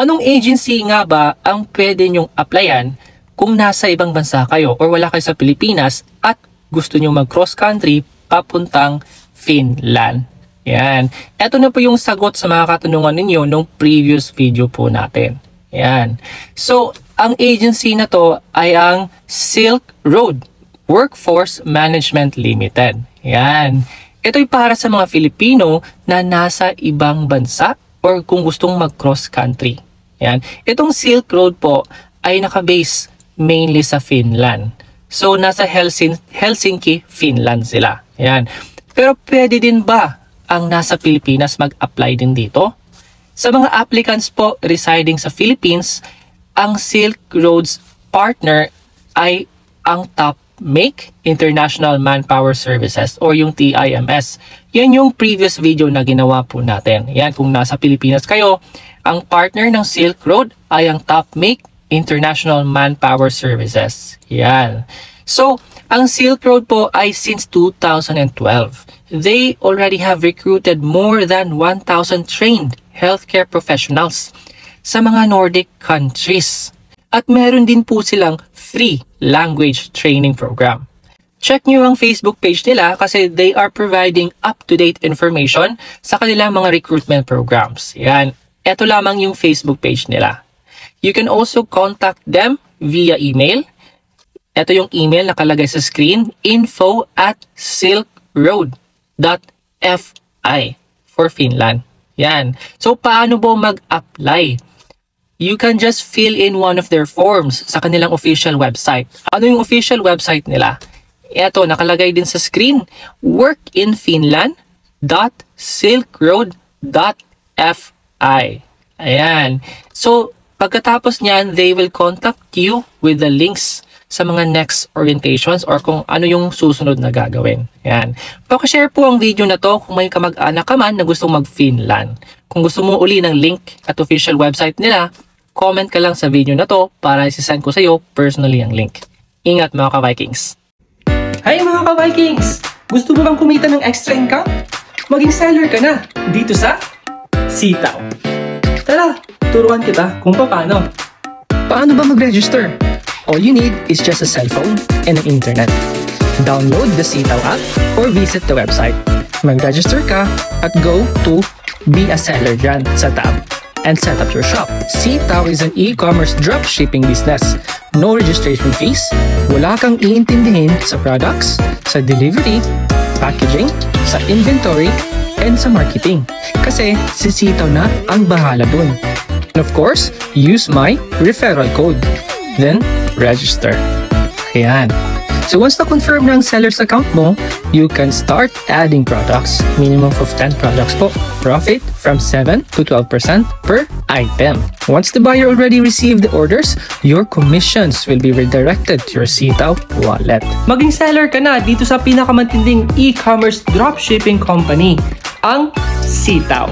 Anong agency nga ba ang pwede nyong applyan kung nasa ibang bansa kayo or wala kayo sa Pilipinas at gusto nyo mag-cross country papuntang Finland? Yan. Ito na po yung sagot sa mga katanungan ninyo nung previous video po natin. Yan. So, ang agency na to ay ang Silk Road Workforce Management Limited. Yan. Ito'y para sa mga Filipino na nasa ibang bansa or kung gustong mag-cross country. Yan. Itong Silk Road po ay nakabase mainly sa Finland. So, nasa Helsinki, Finland sila. Yan. Pero pwede din ba ang nasa Pilipinas mag-apply din dito? Sa mga applicants po residing sa Philippines, ang Silk Road's partner ay ang TopMake International Manpower Services or yung TIMS. Yan yung previous video na ginawa po natin. Yan, kung nasa Pilipinas kayo, ang partner ng Silk Road ay ang TopMake International Manpower Services. Yan. So, ang Silk Road po ay since 2012. They already have recruited more than 1,000 trained healthcare professionals sa mga Nordic countries. At meron din po silang free language training program. Check nyo ang Facebook page nila kasi they are providing up-to-date information sa kanilang mga recruitment programs. Yan. Ito lamang yung Facebook page nila. You can also contact them via email. Ito yung email nakalagay sa screen, info@silkroad.fi for Finland. Yan. So, paano po mag-apply? You can just fill in one of their forms sa kanilang official website. Ano yung official website nila? Ito, nakalagay din sa screen, workinfinland.silkroad.fi. Ayan. So, pagkatapos niyan, they will contact you with the links sa mga next orientations or kung ano yung susunod na gagawin. Ayan. Pakishare po ang video na to kung may kamag-anak ka man na gustong mag-Finland. Kung gusto mo uli ng link at official website nila, comment ka lang sa video na to para isasend ko sa iyo personally ang link. Ingat mga ka-Vikings! Hi mga ka-Vikings! Gusto mo bang kumita ng extra income? Maging seller ka na dito sa Sitaw. Tara, turuan kita kung paano. Paano ba mag-register? All you need is just a cell phone and an internet. Download the Sitaw app or visit the website. Mag-register ka at go to Be a Seller dyan sa tab and set up your shop. Sitaw is an e-commerce dropshipping business. No registration fees, wala kang iintindihin sa products, sa delivery, packaging, sa inventory, and sa marketing. Kasi si Sitaw na ang bahala dun. And of course, use my referral code. Then, register. Ayan. So once na-confirm na ang seller's account mo, you can start adding products. Minimum of 10 products po. Profit from 7 to 12% per item. Once the buyer already received the orders, your commissions will be redirected to your Sitaw wallet. Maging seller ka na dito sa pinakamatinding e-commerce dropshipping company, ang Sitaw.